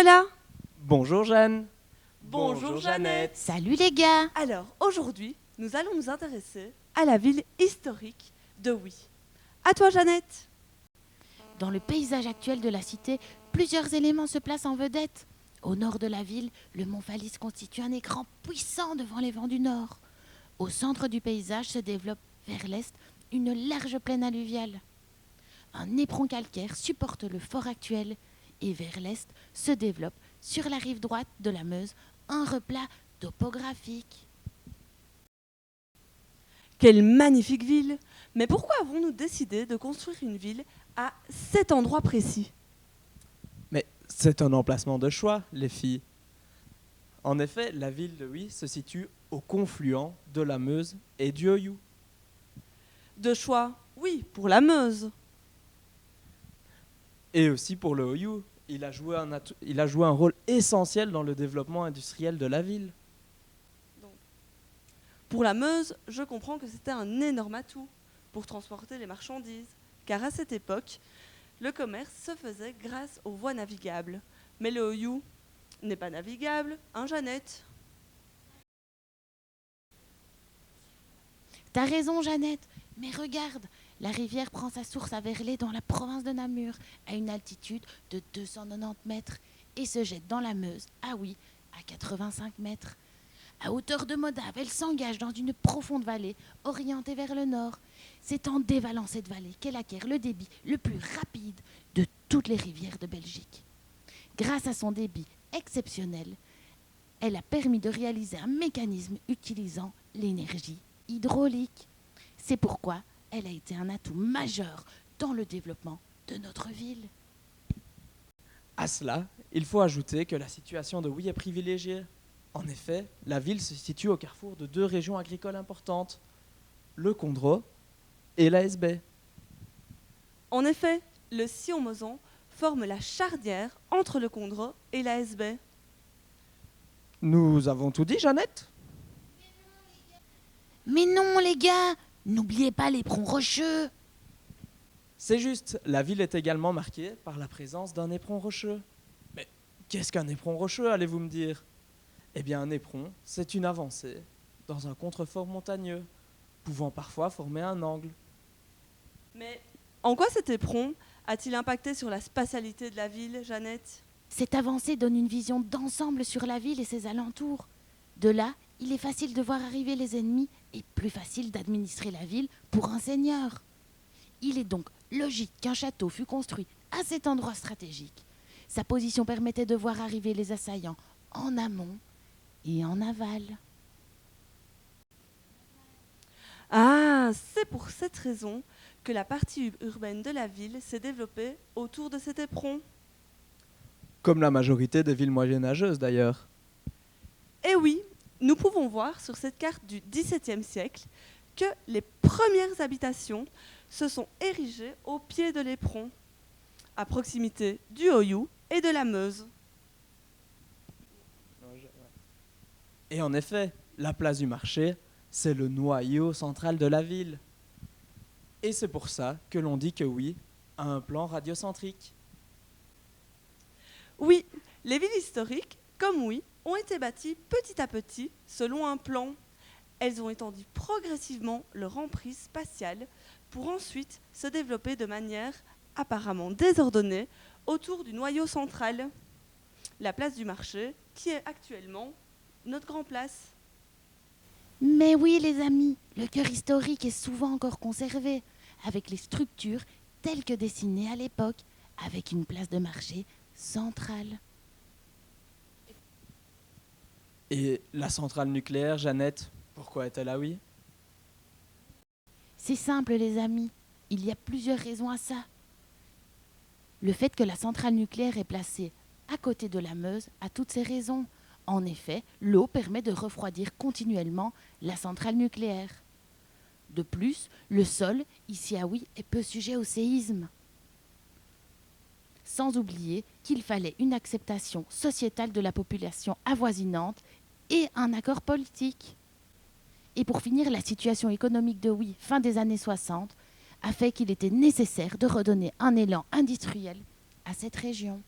Nicolas. Bonjour Jeanne. Bonjour Jeannette. Salut les gars. Alors aujourd'hui, nous allons nous intéresser à la ville historique de Oui. À toi Jeannette. Dans le paysage actuel de la cité, plusieurs éléments se placent en vedette. Au nord de la ville, le mont Valis constitue un écran puissant devant les vents du nord. Au centre du paysage se développe, vers l'est, une large plaine alluviale. Un éperon calcaire supporte le fort actuel et vers l'est se développe, sur la rive droite de la Meuse, un replat topographique. Quelle magnifique ville. Mais pourquoi avons-nous décidé de construire une ville à cet endroit précis? Mais c'est un emplacement de choix, les filles. En effet, la ville de Oui se situe au confluent de la Meuse et du Oyou. De choix, oui, pour la Meuse. Et aussi pour le Oyou. Il a joué un rôle essentiel dans le développement industriel de la ville. Pour la Meuse, je comprends que c'était un énorme atout pour transporter les marchandises, car à cette époque, le commerce se faisait grâce aux voies navigables. Mais le Oyou n'est pas navigable, hein Jeannette? T'as raison, Jeannette, mais regarde, la rivière prend sa source à Verlet dans la province de Namur, à une altitude de 290 mètres, et se jette dans la Meuse, ah oui, à 85 mètres. À hauteur de Modave, elle s'engage dans une profonde vallée, orientée vers le nord. C'est en dévalant cette vallée qu'elle acquiert le débit le plus rapide de toutes les rivières de Belgique. Grâce à son débit exceptionnel, elle a permis de réaliser un mécanisme utilisant l'énergie hydraulique. C'est pourquoi elle a été un atout majeur dans le développement de notre ville. À cela, il faut ajouter que la situation de Oui est privilégiée. En effet, la ville se situe au carrefour de deux régions agricoles importantes, le Condro et la Hesbaye. En effet, le Sion-Mosan forme la charnière entre le Condro et la Hesbaye. Nous avons tout dit, Jeannette? Mais non, les gars, n'oubliez pas l'éperon rocheux. C'est juste, la ville est également marquée par la présence d'un éperon rocheux. Mais qu'est-ce qu'un éperon rocheux, allez-vous me dire? Eh bien, un éperon, c'est une avancée dans un contrefort montagneux, pouvant parfois former un angle. Mais en quoi cet éperon a-t-il impacté sur la spatialité de la ville, Jeannette? Cette avancée donne une vision d'ensemble sur la ville et ses alentours. De là, il est facile de voir arriver les ennemis et plus facile d'administrer la ville pour un seigneur. Il est donc logique qu'un château fût construit à cet endroit stratégique. Sa position permettait de voir arriver les assaillants en amont et en aval. Ah, c'est pour cette raison que la partie urbaine de la ville s'est développée autour de cet éperon. Comme la majorité des villes moyenâgeuses d'ailleurs. Et oui, nous pouvons voir sur cette carte du XVIIe siècle que les premières habitations se sont érigées au pied de l'éperon, à proximité du Oyou et de la Meuse. Et en effet, la place du marché, c'est le noyau central de la ville. Et c'est pour ça que l'on dit que Oui a un plan radiocentrique. Oui, les villes historiques, comme Oui, ont été bâties petit à petit selon un plan. Elles ont étendu progressivement leur emprise spatiale pour ensuite se développer de manière apparemment désordonnée autour du noyau central, la place du marché, qui est actuellement notre grand place. Mais oui, les amis, le cœur historique est souvent encore conservé, avec les structures telles que dessinées à l'époque, avec une place de marché centrale. Et la centrale nucléaire, Jeannette, pourquoi est-elle à Oui? C'est simple, les amis, il y a plusieurs raisons à ça. Le fait que la centrale nucléaire est placée à côté de la Meuse a toutes ses raisons. En effet, l'eau permet de refroidir continuellement la centrale nucléaire. De plus, le sol, ici à Oui, est peu sujet au séisme. Sans oublier qu'il fallait une acceptation sociétale de la population avoisinante et un accord politique. Et pour finir, la situation économique de Oui, fin des années 60, a fait qu'il était nécessaire de redonner un élan industriel à cette région.